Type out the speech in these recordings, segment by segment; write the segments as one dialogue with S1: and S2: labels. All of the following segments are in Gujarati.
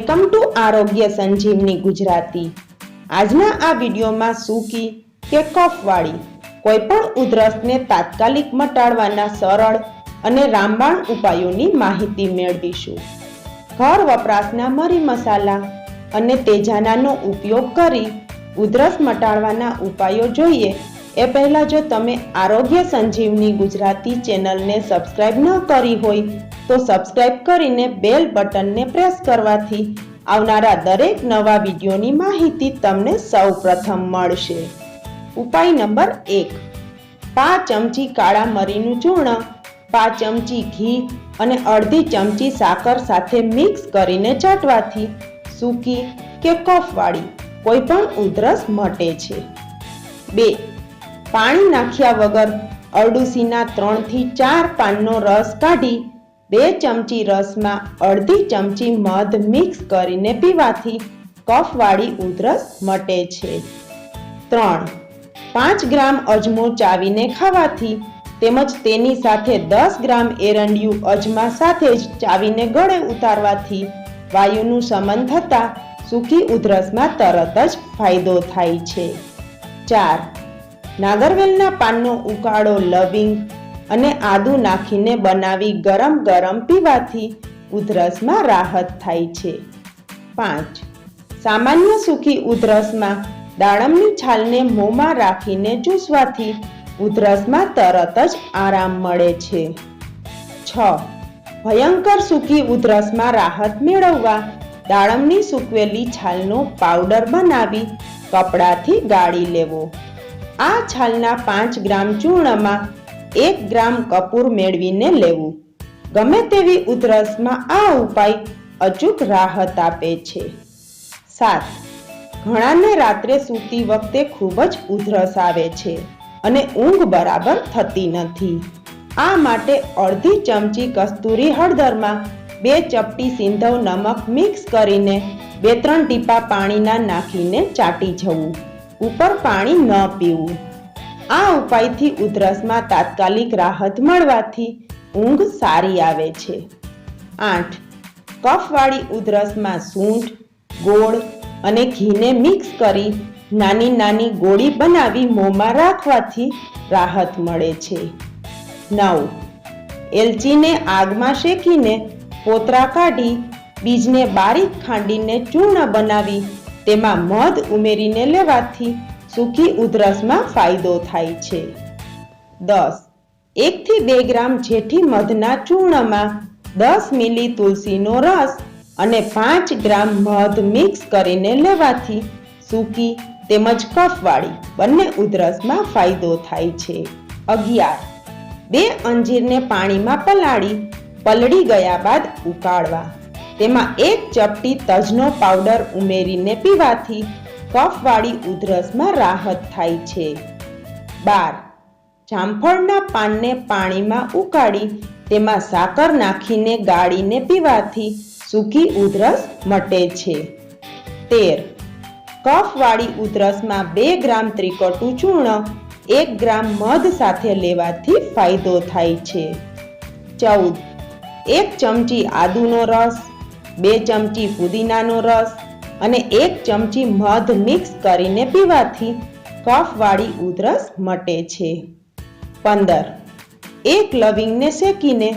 S1: વેલકમ ટુ આરોગ્ય સંજીવની ગુજરાતી। આજના આ વિડીયોમાં સૂકી કે કફવાળી કોઈ પણ ઉધરસને તાત્કાલિક મટાડવાના સરળ અને રામબાણ ઉપાયોની માહિતી મેળવીશું। ઘર વપરાશના મરી મસાલા અને તેજાનાનો ઉપયોગ કરી ઉધરસ મટાડવાના ઉપાયો જોઈએ એ પહેલા જો તમે આરોગ્ય સંજીવની ગુજરાતી ચેનલને સબસ્ક્રાઇબ ન કરી હોય તો સબસ્ક્રાઇબ કરીને બેલ બટનને પ્રેસ કરવાથી આવનારા દરેક નવા વિડીયોની માહિતી તમને સૌપ્રથમ મળશે। ઉપાય નંબર 1, 5 ચમચી કાળા મરીનું ચૂર્ણ 5 ચમચી ઘી અને અડધી ચમચી સાકર સાથે મિક્સ કરીને ચાટવાથી સૂકી કે કફવાળી કોઈ પણ ઉધરસ મટે છે। 2, પાણી નાખ્યા વગર અરડુસીના 3 થી 4 પાનનો રસ કાઢી 2 ચમચી રસમાં અડધી ચમચી મધ મિક્સ કરીને પીવાથી કફવાળી ઉધરસ મટે છે। 3, 5 ગ્રામ અજમો ચાવીને ખાવાથી તેમજ તેની સાથે 10 ગ્રામ એરંડિયું અજમા સાથે જ ચાવીને ગળે ઉતારવાથી વાયુનું શમન થતાં સૂકી ઉધરસમાં તરત જ ફાયદો થાય છે। 4, નાગરવેલના પાનનો ઉકાળો લવિંગ અને આદુ નાખીને બનાવી ગરમ ગરમ પીવાથી ઉધરસમાં રાહત થાય છે। 5, સામાન્ય સૂકી ઉધરસમાં દાડમની છાલને મોંમાં રાખીને ચૂસવાથી ઉધરસમાં તરત જ આરામ મળે છે। 6, ભયંકર સૂકી ઉધરસમાં રાહત મેળવવા દાડમની સૂકવેલી છાલનો પાવડર બનાવી કપડાથી ગાળી લેવો। આ છાલના 5 ગ્રામ ચૂર્ણમાં 1 ગ્રામ કપૂર મેળવીને લેવું। ગમે તેવી ઉધરસમાં આ ઉપાય અચૂક રાહત આપે છે। 7, ઘણાને રાત્રે સૂતી વખતે ખૂબ જ ઉધરસ આવે છે અને ઊંઘ બરાબર થતી નથી। આ માટે અડધી ચમચી કસ્તુરી હળદરમાં 2 ચપટી સિંધવ નમક મિક્સ કરીને 2-3 ટીપા પાણીના નાખીને ચાટી જવું, ઉપર પાણી ન પીવું। આ ઉપાયથી ઉધરસમાં તાત્કાલિક રાહત મળવાથી ઊંઘ સારી આવે છે। 8, કફવાળી ઉધરસમાં સૂંઠ, ગોળ અને ઘીને મિક્સ કરી નાની નાની ગોળી બનાવી મોંમાં રાખવાથી રાહત મળે છે। 9, એલચીને આગમાં શેકીને પોતરા કાઢી બીજને બારીક ખાંડીને ચૂર્ણ બનાવી તેમાં મધ ઉમેરીને લેવાથી સૂકી ઉધરસમાં ફાયદો થાય છે। 10, 1 થી 2 ગ્રામ જેઠી મધના ચૂર્ણમાં 10 મિલી તુલસીનો રસ અને 5 ગ્રામ મધ મિક્સ કરીને લેવાથી સૂકી તેમજ કફવાળી બંને ઉધરસમાં ફાયદો થાય છે। 11, 2 અંજીરને પાણીમાં પલાળી પલળી ગયા બાદ ઉકાળવા, તેમાં 1 ચપટી તજનો પાવડર ઉમેરીને પીવાથી કફવાળી ઉધરસમાં રાહત થાય છે। 12, જામફળના પાનને પાણીમાં ઉકાળી તેમાં સાકર નાખીને ગાળીને પીવાથી સૂકી ઉધરસ મટે છે। 13, કફવાળી ઉધરસમાં 2 ગ્રામ ત્રિકટુ ચૂર્ણ 1 ગ્રામ મધ સાથે લેવાથી ફાયદો થાય છે। 14, 1 ચમચી આદુનો રસ, 2 ચમચી ફુદીનાનો રસ અને 1 ચમચી મધ મિક્સ કરીને પીવાથી કફવાળી ઉધરસ મટે છે। 15, 1 લવિંગને શેકીને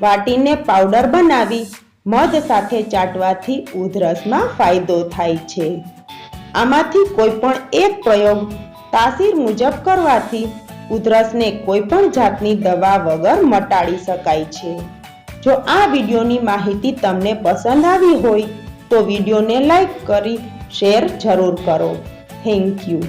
S1: વાટીને પાવડર બનાવી મધ સાથે ચાટવાથી ઉધરસમાં ફાયદો થાય છે। આમાંથી કોઈ પણ એક પ્રયોગ તાસીર મુજબ કરવાથી ઉધરસને કોઈ પણ જાતની દવા વગર મટાડી શકાય છે। જો આ વિડીયોની માહિતી તમને પસંદ આવી હોય તો વિડીયોને લાઈક કરી શેર જરૂર કરો। Thank you.